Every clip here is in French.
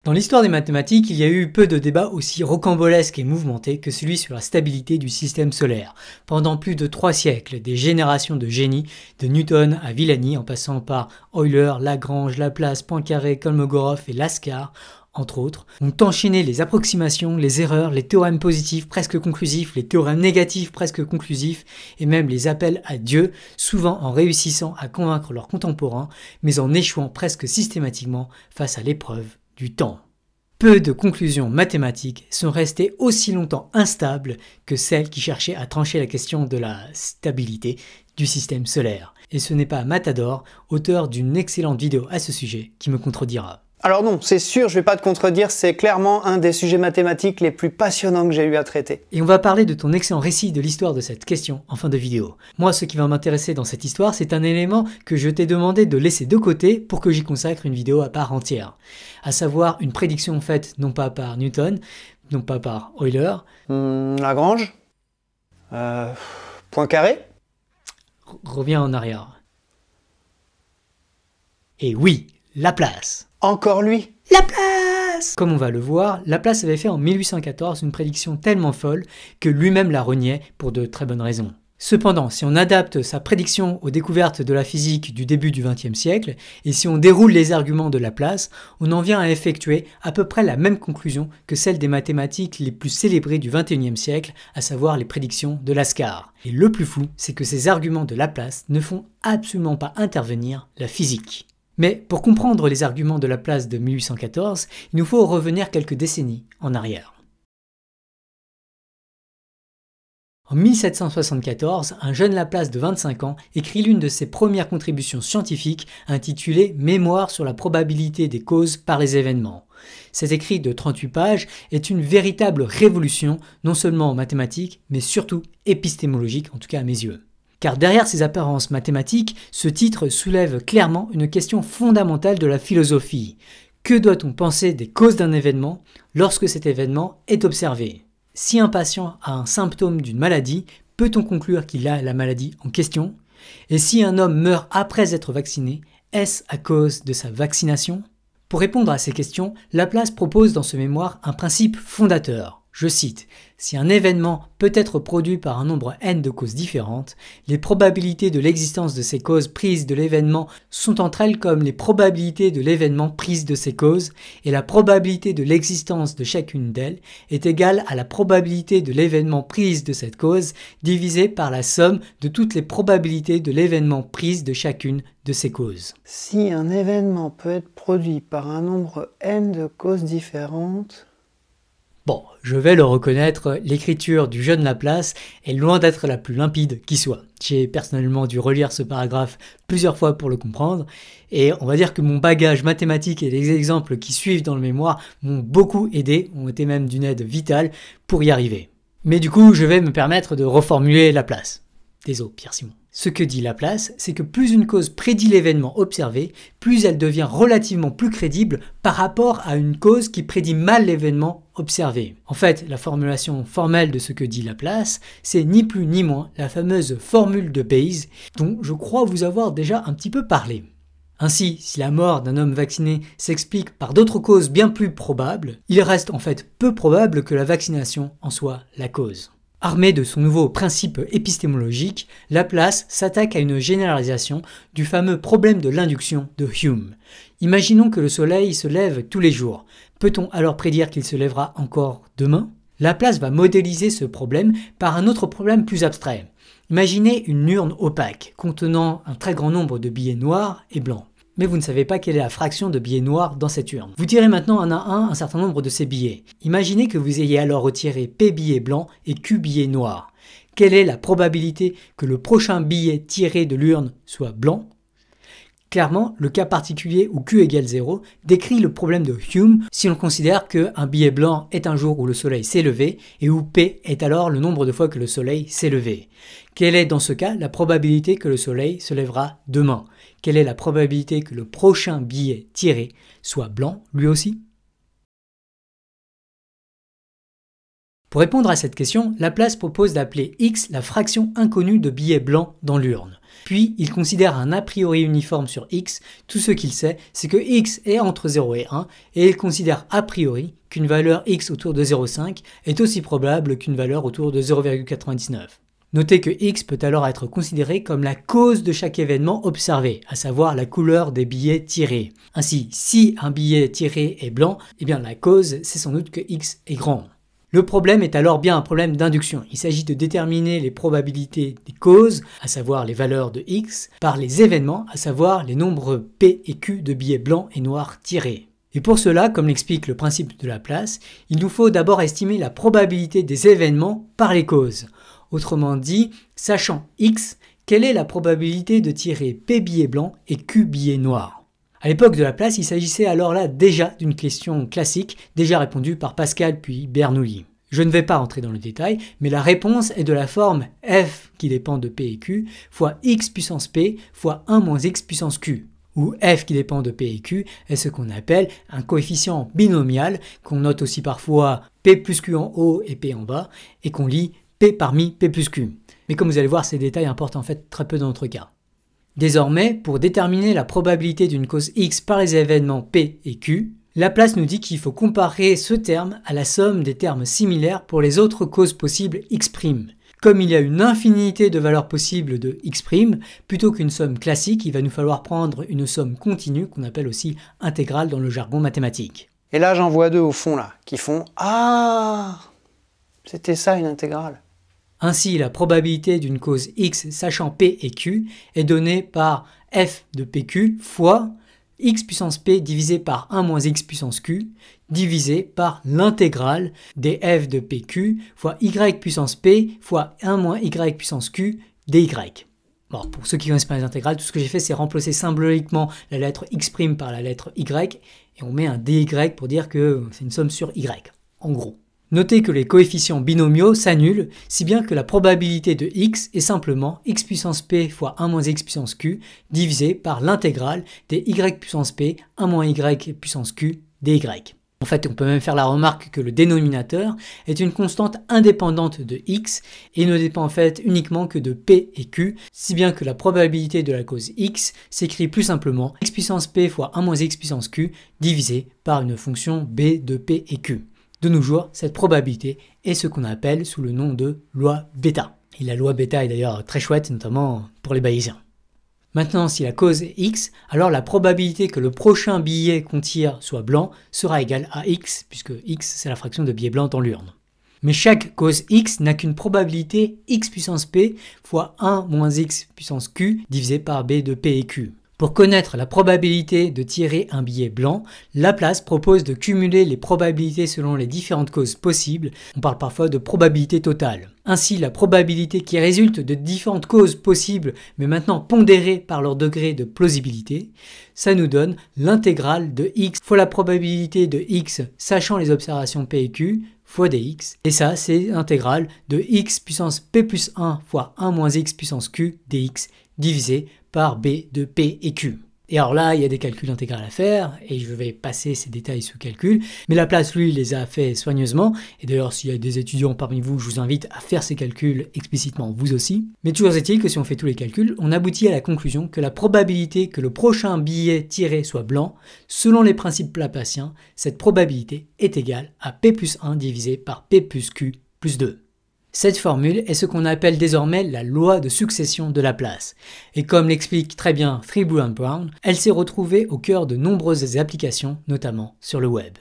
Dans l'histoire des mathématiques, il y a eu peu de débats aussi rocambolesques et mouvementés que celui sur la stabilité du système solaire. Pendant plus de 3 siècles, des générations de génies, de Newton à Villani, en passant par Euler, Lagrange, Laplace, Poincaré, Kolmogorov et Laskar, entre autres, ont enchaîné les approximations, les erreurs, les théorèmes positifs presque conclusifs, les théorèmes négatifs presque conclusifs, et même les appels à Dieu, souvent en réussissant à convaincre leurs contemporains, mais en échouant presque systématiquement face à l'épreuve du temps. Peu de conclusions mathématiques sont restées aussi longtemps instables que celles qui cherchaient à trancher la question de la stabilité du système solaire. Et ce n'est pas Matador, auteur d'une excellente vidéo à ce sujet, qui me contredira. Alors non, c'est sûr, je vais pas te contredire, c'est clairement un des sujets mathématiques les plus passionnants que j'ai eu à traiter. Et on va parler de ton excellent récit de l'histoire de cette question en fin de vidéo. Moi, ce qui va m'intéresser dans cette histoire, c'est un élément que je t'ai demandé de laisser de côté pour que j'y consacre une vidéo à part entière. À savoir une prédiction faite non pas par Newton, non pas par Euler. Lagrange Poincaré. Reviens en arrière. Et oui, Laplace. Encore lui. Laplace! Comme on va le voir, Laplace avait fait en 1814 une prédiction tellement folle que lui-même la reniait pour de très bonnes raisons. Cependant, si on adapte sa prédiction aux découvertes de la physique du début du XXe siècle, et si on déroule les arguments de Laplace, on en vient à effectuer à peu près la même conclusion que celle des mathématiques les plus célébrées du XXIe siècle, à savoir les prédictions de Laskar. Et le plus fou, c'est que ces arguments de Laplace ne font absolument pas intervenir la physique. Mais pour comprendre les arguments de Laplace de 1814, il nous faut revenir quelques décennies en arrière. En 1774, un jeune Laplace de 25 ans écrit l'une de ses premières contributions scientifiques intitulée « Mémoire sur la probabilité des causes par les événements ». Cet écrit de 38 pages est une véritable révolution, non seulement en mathématiques, mais surtout épistémologique, en tout cas à mes yeux. Car derrière ces apparences mathématiques, ce titre soulève clairement une question fondamentale de la philosophie. Que doit-on penser des causes d'un événement lorsque cet événement est observé ? Si un patient a un symptôme d'une maladie, peut-on conclure qu'il a la maladie en question ? Et si un homme meurt après être vacciné, est-ce à cause de sa vaccination ? Pour répondre à ces questions, Laplace propose dans ce mémoire un principe fondateur. Je cite, « Si un événement peut être produit par un nombre n de causes différentes, les probabilités de l'existence de ces causes prises de l'événement sont entre elles comme les probabilités de l'événement prises de ces causes, et la probabilité de l'existence de chacune d'elles est égale à la probabilité de l'événement prise de cette cause divisée par la somme de toutes les probabilités de l'événement prise de chacune de ces causes. » Si un événement peut être produit par un nombre n de causes différentes... Bon, je vais le reconnaître, l'écriture du jeune Laplace est loin d'être la plus limpide qui soit. J'ai personnellement dû relire ce paragraphe plusieurs fois pour le comprendre, et on va dire que mon bagage mathématique et les exemples qui suivent dans le mémoire m'ont beaucoup aidé, ont été même d'une aide vitale pour y arriver. Mais du coup, je vais me permettre de reformuler Laplace. Désolé, Pierre-Simon. Ce que dit Laplace, c'est que plus une cause prédit l'événement observé, plus elle devient relativement plus crédible par rapport à une cause qui prédit mal l'événement observé. En fait, la formulation formelle de ce que dit Laplace, c'est ni plus ni moins la fameuse formule de Bayes, dont je crois vous avoir déjà un petit peu parlé. Ainsi, si la mort d'un homme vacciné s'explique par d'autres causes bien plus probables, il reste en fait peu probable que la vaccination en soit la cause. Armé de son nouveau principe épistémologique, Laplace s'attaque à une généralisation du fameux problème de l'induction de Hume. Imaginons que le soleil se lève tous les jours. Peut-on alors prédire qu'il se lèvera encore demain ? Laplace va modéliser ce problème par un autre problème plus abstrait. Imaginez une urne opaque contenant un très grand nombre de billets noirs et blancs. Mais vous ne savez pas quelle est la fraction de billets noirs dans cette urne. Vous tirez maintenant un à un certain nombre de ces billets. Imaginez que vous ayez alors retiré P billets blancs et Q billets noirs. Quelle est la probabilité que le prochain billet tiré de l'urne soit blanc ? Clairement, le cas particulier où Q égale 0 décrit le problème de Hume si l'on considère qu'un billet blanc est un jour où le soleil s'est levé et où P est alors le nombre de fois que le soleil s'est levé. Quelle est dans ce cas la probabilité que le soleil se lèvera demain ? Quelle est la probabilité que le prochain billet tiré soit blanc lui aussi ? Pour répondre à cette question, Laplace propose d'appeler x la fraction inconnue de billets blancs dans l'urne. Puis, il considère un a priori uniforme sur x. Tout ce qu'il sait, c'est que x est entre 0 et 1, et il considère a priori qu'une valeur x autour de 0,5 est aussi probable qu'une valeur autour de 0,99. Notez que x peut alors être considéré comme la cause de chaque événement observé, à savoir la couleur des billets tirés. Ainsi, si un billet tiré est blanc, eh bien la cause, c'est sans doute que x est grand. Le problème est alors bien un problème d'induction. Il s'agit de déterminer les probabilités des causes, à savoir les valeurs de x, par les événements, à savoir les nombres p et q de billets blancs et noirs tirés. Et pour cela, comme l'explique le principe de Laplace, il nous faut d'abord estimer la probabilité des événements par les causes. Autrement dit, sachant x, quelle est la probabilité de tirer p billets blancs et q billets noirs? À l'époque de Laplace, il s'agissait alors là déjà d'une question classique, déjà répondue par Pascal puis Bernoulli. Je ne vais pas entrer dans le détail, mais la réponse est de la forme f qui dépend de p et q fois x puissance p fois 1 moins x puissance q, où f qui dépend de p et q est ce qu'on appelle un coefficient binomial, qu'on note aussi parfois p plus q en haut et p en bas, et qu'on lit p parmi p plus q. Mais comme vous allez voir, ces détails importent en fait très peu dans notre cas. Désormais, pour déterminer la probabilité d'une cause x par les événements p et q, Laplace nous dit qu'il faut comparer ce terme à la somme des termes similaires pour les autres causes possibles x'. Comme il y a une infinité de valeurs possibles de x', plutôt qu'une somme classique, il va nous falloir prendre une somme continue qu'on appelle aussi intégrale dans le jargon mathématique. Et là, j'en vois deux au fond, là, qui font « Ah, c'était ça une intégrale !» Ainsi, la probabilité d'une cause x sachant p et q est donnée par f de pq fois x puissance p divisé par 1 moins x puissance q divisé par l'intégrale des f de pq fois y puissance p fois 1 moins y puissance q dy. Bon, pour ceux qui connaissent pas les intégrales, tout ce que j'ai fait, c'est remplacer symboliquement la lettre x' par la lettre y et on met un dy pour dire que c'est une somme sur y, en gros. Notez que les coefficients binomiaux s'annulent, si bien que la probabilité de x est simplement x puissance p fois 1 moins x puissance q divisé par l'intégrale des y puissance p 1 moins y puissance q dy. En fait, on peut même faire la remarque que le dénominateur est une constante indépendante de x et ne dépend en fait uniquement que de p et q, si bien que la probabilité de la cause x s'écrit plus simplement x puissance p fois 1 moins x puissance q divisé par une fonction b de p et q. De nos jours, cette probabilité est ce qu'on appelle sous le nom de loi bêta. Et la loi bêta est d'ailleurs très chouette, notamment pour les bayésiens. Maintenant, si la cause est x, alors la probabilité que le prochain billet qu'on tire soit blanc sera égale à x, puisque x c'est la fraction de billets blancs dans l'urne. Mais chaque cause x n'a qu'une probabilité x puissance p fois 1 moins x puissance q divisé par b de p et q. Pour connaître la probabilité de tirer un billet blanc, Laplace propose de cumuler les probabilités selon les différentes causes possibles. On parle parfois de probabilité totale. Ainsi, la probabilité qui résulte de différentes causes possibles, mais maintenant pondérées par leur degré de plausibilité, ça nous donne l'intégrale de x fois la probabilité de x sachant les observations p et q fois dx. Et ça, c'est l'intégrale de x puissance p plus 1 fois 1 moins x puissance q dx divisé par b de p et q. Et alors là, il y a des calculs intégrales à faire, et je vais passer ces détails sous calcul, mais Laplace, lui, les a fait soigneusement, et d'ailleurs, s'il y a des étudiants parmi vous, je vous invite à faire ces calculs explicitement, vous aussi. Mais toujours est-il que si on fait tous les calculs, on aboutit à la conclusion que la probabilité que le prochain billet tiré soit blanc, selon les principes laplaciens, cette probabilité est égale à p plus 1 divisé par p plus q plus 2. Cette formule est ce qu'on appelle désormais la loi de succession de Laplace. Et comme l'explique très bien Fribourg and Brown, elle s'est retrouvée au cœur de nombreuses applications, notamment sur le web.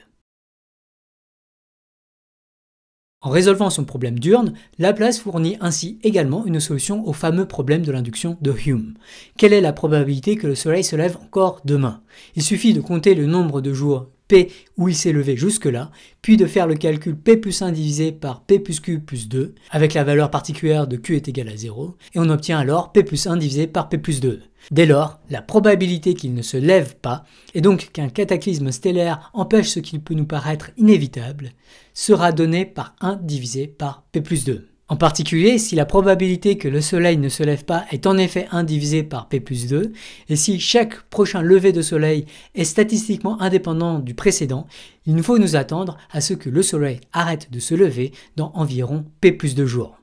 En résolvant son problème d'urne, Laplace fournit ainsi également une solution au fameux problème de l'induction de Hume. Quelle est la probabilité que le soleil se lève encore demain? Il suffit de compter le nombre de jours P où il s'est levé jusque-là, puis de faire le calcul P plus 1 divisé par P plus Q plus 2, avec la valeur particulière de Q est égale à 0, et on obtient alors P plus 1 divisé par P plus 2. Dès lors, la probabilité qu'il ne se lève pas, et donc qu'un cataclysme stellaire empêche ce qui peut nous paraître inévitable, sera donnée par 1 divisé par P plus 2. En particulier, si la probabilité que le soleil ne se lève pas est en effet 1 divisé par P plus 2, et si chaque prochain lever de soleil est statistiquement indépendant du précédent, il nous faut nous attendre à ce que le soleil arrête de se lever dans environ P plus 2 jours.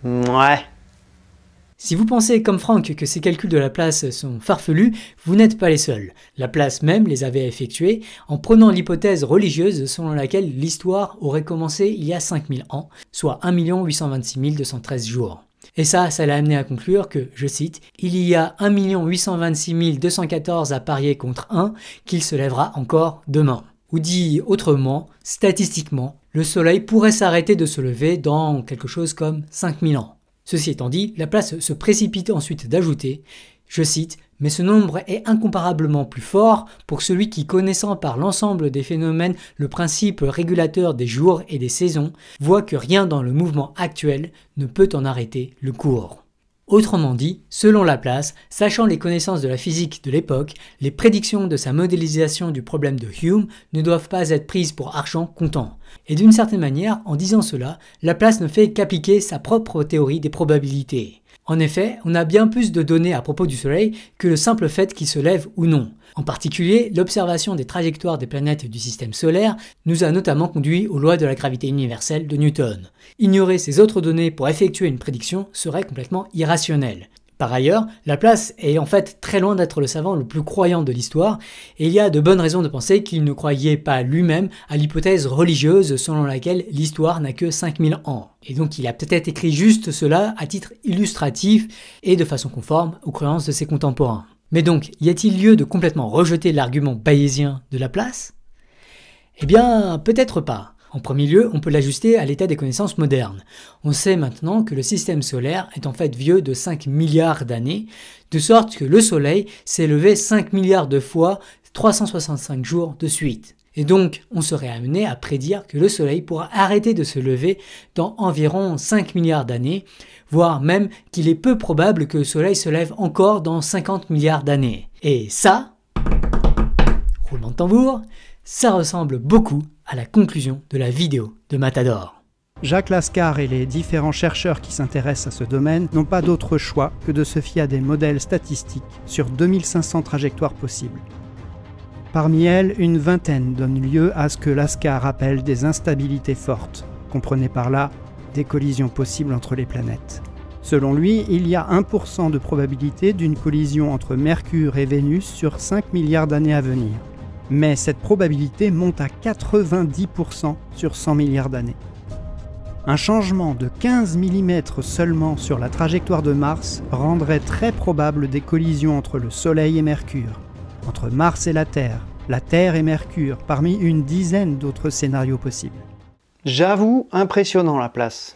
Ouais. Si vous pensez comme Franck que ces calculs de Laplace sont farfelus, vous n'êtes pas les seuls. Laplace même les avait effectués en prenant l'hypothèse religieuse selon laquelle l'histoire aurait commencé il y a 5000 ans, soit 1 826 213 jours. Et ça l'a amené à conclure que, je cite, « Il y a 1 826 214 à parier contre 1 qu'il se lèvera encore demain ». Ou dit autrement, statistiquement, le soleil pourrait s'arrêter de se lever dans quelque chose comme 5000 ans. Ceci étant dit, Laplace se précipite ensuite d'ajouter, je cite, « Mais ce nombre est incomparablement plus fort pour celui qui, connaissant par l'ensemble des phénomènes le principe régulateur des jours et des saisons, voit que rien dans le mouvement actuel ne peut en arrêter le cours. » Autrement dit, selon Laplace, sachant les connaissances de la physique de l'époque, les prédictions de sa modélisation du problème de Hume ne doivent pas être prises pour argent comptant. Et d'une certaine manière, en disant cela, Laplace ne fait qu'appliquer sa propre théorie des probabilités. En effet, on a bien plus de données à propos du Soleil que le simple fait qu'il se lève ou non. En particulier, l'observation des trajectoires des planètes du système solaire nous a notamment conduit aux lois de la gravité universelle de Newton. Ignorer ces autres données pour effectuer une prédiction serait complètement irrationnel. Par ailleurs, Laplace est en fait très loin d'être le savant le plus croyant de l'histoire, et il y a de bonnes raisons de penser qu'il ne croyait pas lui-même à l'hypothèse religieuse selon laquelle l'histoire n'a que 5000 ans. Et donc il a peut-être écrit juste cela à titre illustratif et de façon conforme aux croyances de ses contemporains. Mais donc, y a-t-il lieu de complètement rejeter l'argument bayésien de Laplace? Eh bien, peut-être pas. En premier lieu, on peut l'ajuster à l'état des connaissances modernes. On sait maintenant que le système solaire est en fait vieux de 5 milliards d'années, de sorte que le Soleil s'est levé 5 milliards de fois 365 jours de suite. Et donc, on serait amené à prédire que le Soleil pourra arrêter de se lever dans environ 5 milliards d'années, voire même qu'il est peu probable que le Soleil se lève encore dans 50 milliards d'années. Et ça, roulement de tambour, ça ressemble beaucoup à la conclusion de la vidéo de Matador. Jacques Lascar et les différents chercheurs qui s'intéressent à ce domaine n'ont pas d'autre choix que de se fier à des modèles statistiques sur 2500 trajectoires possibles. Parmi elles, une vingtaine donnent lieu à ce que Lascar appelle des instabilités fortes. Comprenez par là des collisions possibles entre les planètes. Selon lui, il y a 1% de probabilité d'une collision entre Mercure et Vénus sur 5 milliards d'années à venir. Mais cette probabilité monte à 90% sur 100 milliards d'années. Un changement de 15 mm seulement sur la trajectoire de Mars rendrait très probable des collisions entre le Soleil et Mercure, entre Mars et la Terre et Mercure, parmi une dizaine d'autres scénarios possibles. J'avoue, impressionnant Laplace.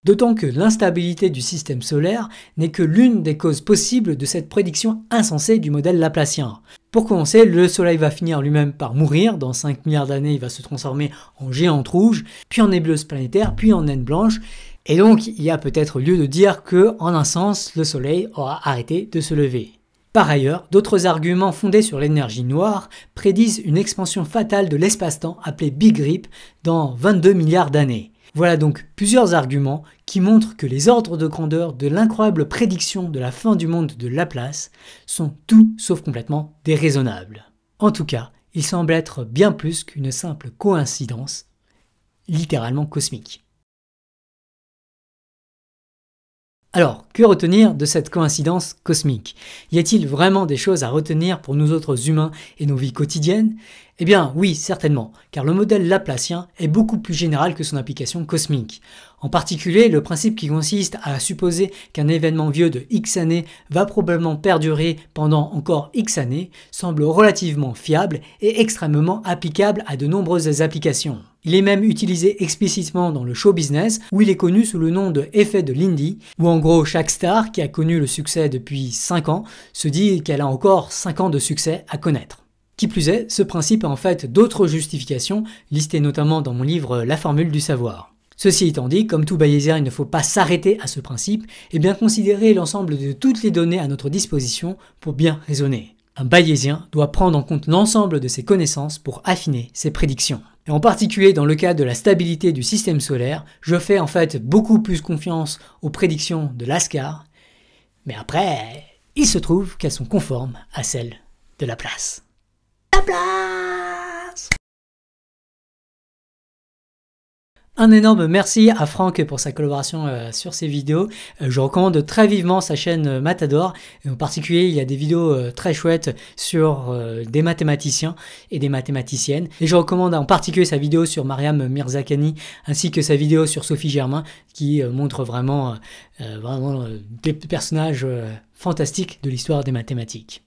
D'autant que l'instabilité du système solaire n'est que l'une des causes possibles de cette prédiction insensée du modèle laplacien. Pour commencer, le Soleil va finir lui-même par mourir, dans 5 milliards d'années il va se transformer en géante rouge, puis en nébuleuse planétaire, puis en naine blanche, et donc il y a peut-être lieu de dire que, en un sens, le Soleil aura arrêté de se lever. Par ailleurs, d'autres arguments fondés sur l'énergie noire prédisent une expansion fatale de l'espace-temps appelée Big Rip dans 22 milliards d'années. Voilà donc plusieurs arguments qui montrent que les ordres de grandeur de l'incroyable prédiction de la fin du monde de Laplace sont tout sauf complètement déraisonnables. En tout cas, il semble être bien plus qu'une simple coïncidence, littéralement cosmique. Alors, que retenir de cette coïncidence cosmique? Y a-t-il vraiment des choses à retenir pour nous autres humains et nos vies quotidiennes? Eh bien oui, certainement, car le modèle laplacien est beaucoup plus général que son application cosmique. En particulier, le principe qui consiste à supposer qu'un événement vieux de X années va probablement perdurer pendant encore X années semble relativement fiable et extrêmement applicable à de nombreuses applications. Il est même utilisé explicitement dans le show business, où il est connu sous le nom de effet de Lindy, où en gros chaque star qui a connu le succès depuis 5 ans se dit qu'elle a encore 5 ans de succès à connaître. Qui plus est, ce principe a en fait d'autres justifications, listées notamment dans mon livre La formule du savoir. Ceci étant dit, comme tout bayésien, il ne faut pas s'arrêter à ce principe, et bien considérer l'ensemble de toutes les données à notre disposition pour bien raisonner. Un bayésien doit prendre en compte l'ensemble de ses connaissances pour affiner ses prédictions. Et en particulier dans le cas de la stabilité du système solaire, je fais en fait beaucoup plus confiance aux prédictions de Laskar, mais après, il se trouve qu'elles sont conformes à celles de Laplace. Laplace! Un énorme merci à Franck pour sa collaboration sur ces vidéos. Je recommande très vivement sa chaîne Matador. En particulier, il y a des vidéos très chouettes sur des mathématiciens et des mathématiciennes. Et je recommande en particulier sa vidéo sur Mariam Mirzakhani ainsi que sa vidéo sur Sophie Germain qui montre vraiment des personnages fantastiques de l'histoire des mathématiques.